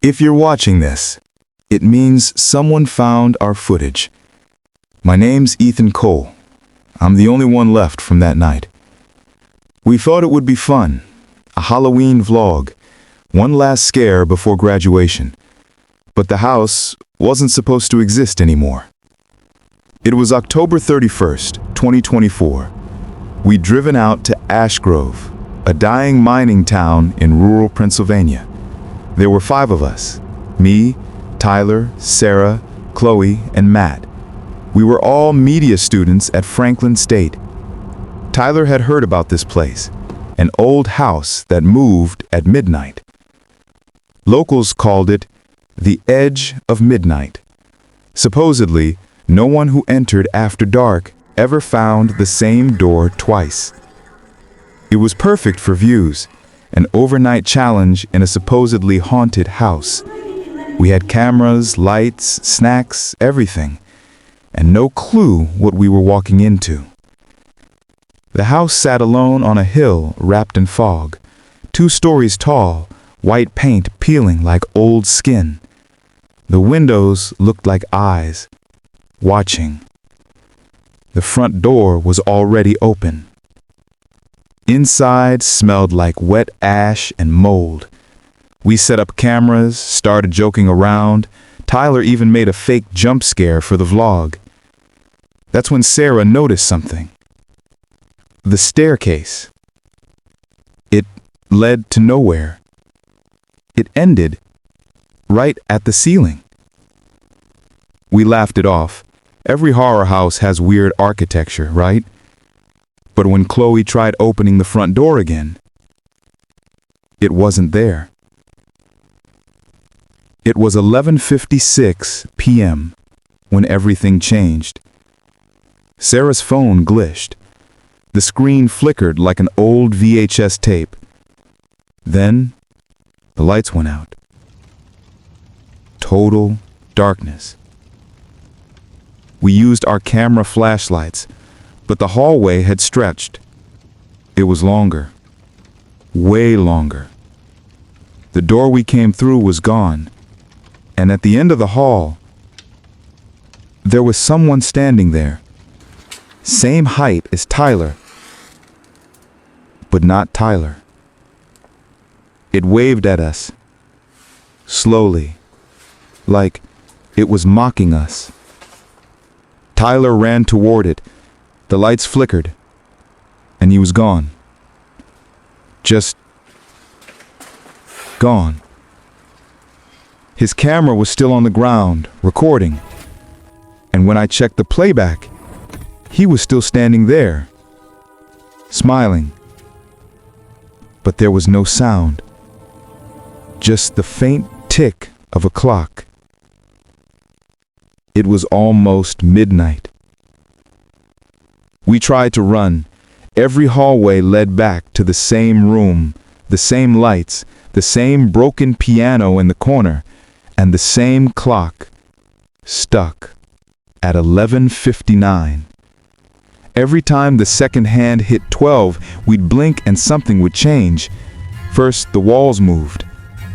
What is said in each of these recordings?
If you're watching this, it means someone found our footage. My name's Ethan Cole. I'm the only one left from that night. We thought it would be fun, a Halloween vlog, one last scare before graduation. But the house wasn't supposed to exist anymore. It was October 31st, 2024. We'd driven out to Ash Grove, a dying mining town in rural Pennsylvania. There were 5 of us: me, Tyler, Sarah, Chloe, and Matt. We were all media students at Franklin State. Tyler had heard about this place, an old house that moved at midnight. Locals called it the Edge of Midnight. Supposedly, no one who entered after dark ever found the same door twice. It was perfect for views, an overnight challenge in a supposedly haunted house. We had cameras, lights, snacks, everything, and no clue what we were walking into. The house sat alone on a hill wrapped in fog, 2 stories tall, white paint peeling like old skin. The windows looked like eyes, watching. The front door was already open. Inside smelled like wet ash and mold. We set up cameras, started joking around. Tyler even made a fake jump scare for the vlog. That's when Sarah noticed something. The staircase. It led to nowhere. It ended right at the ceiling. We laughed it off. Every horror house has weird architecture, right? But when Chloe tried opening the front door again, it wasn't there. It was 11:56 p.m. when everything changed. Sarah's phone glitched. The screen flickered like an old VHS tape. Then, the lights went out. Total darkness. We used our camera flashlights, but the hallway had stretched. It was longer. Way longer. The door we came through was gone, and at the end of the hall, there was someone standing there. Same height as Tyler, but not Tyler. It waved at us, slowly, like it was mocking us. Tyler ran toward it. The lights flickered, and he was gone. Just gone. His camera was still on the ground, recording. And when I checked the playback, he was still standing there, smiling. But there was no sound, just the faint tick of a clock. It was almost midnight. We tried to run. Every hallway led back to the same room, the same lights, the same broken piano in the corner, and the same clock, stuck at 11:59. Every time the second hand hit 12, we'd blink and something would change. First, the walls moved,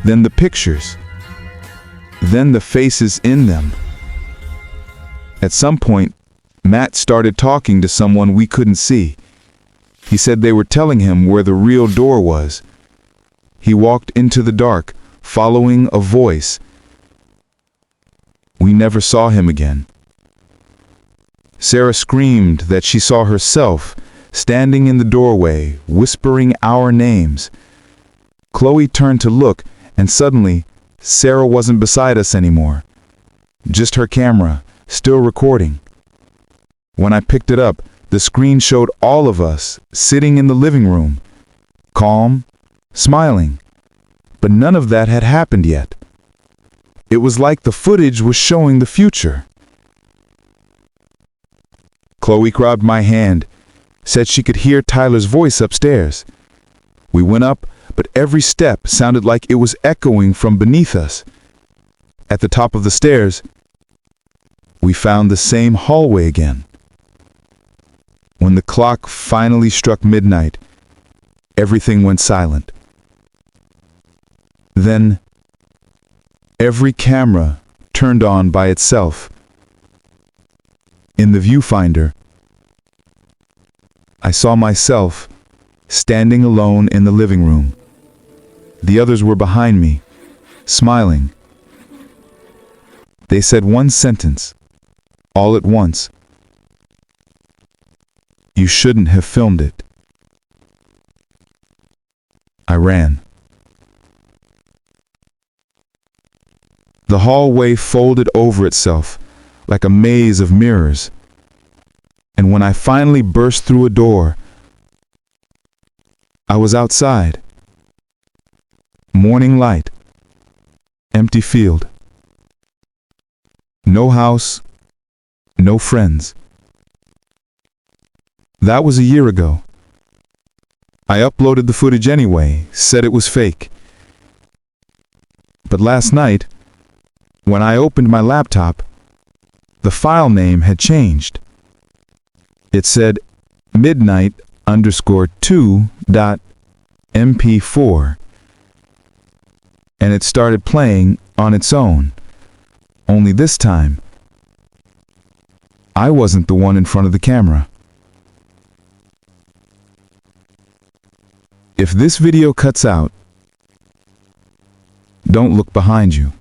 then the pictures, then the faces in them. At some point, Matt started talking to someone we couldn't see. He said they were telling him where the real door was. He walked into the dark, following a voice. We never saw him again. Sarah screamed that she saw herself standing in the doorway, whispering our names. Chloe turned to look, and suddenly, Sarah wasn't beside us anymore. Just her camera, still recording. When I picked it up, the screen showed all of us sitting in the living room, calm, smiling, but none of that had happened yet. It was like the footage was showing the future. Chloe grabbed my hand, said she could hear Tyler's voice upstairs. We went up, but every step sounded like it was echoing from beneath us. At the top of the stairs, we found the same hallway again. When the clock finally struck midnight, everything went silent. Then every camera turned on by itself. In the viewfinder, I saw myself standing alone in the living room. The others were behind me, smiling. They said one sentence, all at once. "You shouldn't have filmed it." I ran. The hallway folded over itself like a maze of mirrors. And when I finally burst through a door, I was outside. Morning light. Empty field. No house. No friends. That was a year ago. I uploaded the footage anyway, said it was fake. But last night, when I opened my laptop, the file name had changed. It said midnight_2.mp4. And it started playing on its own. Only this time, I wasn't the one in front of the camera. If this video cuts out, don't look behind you.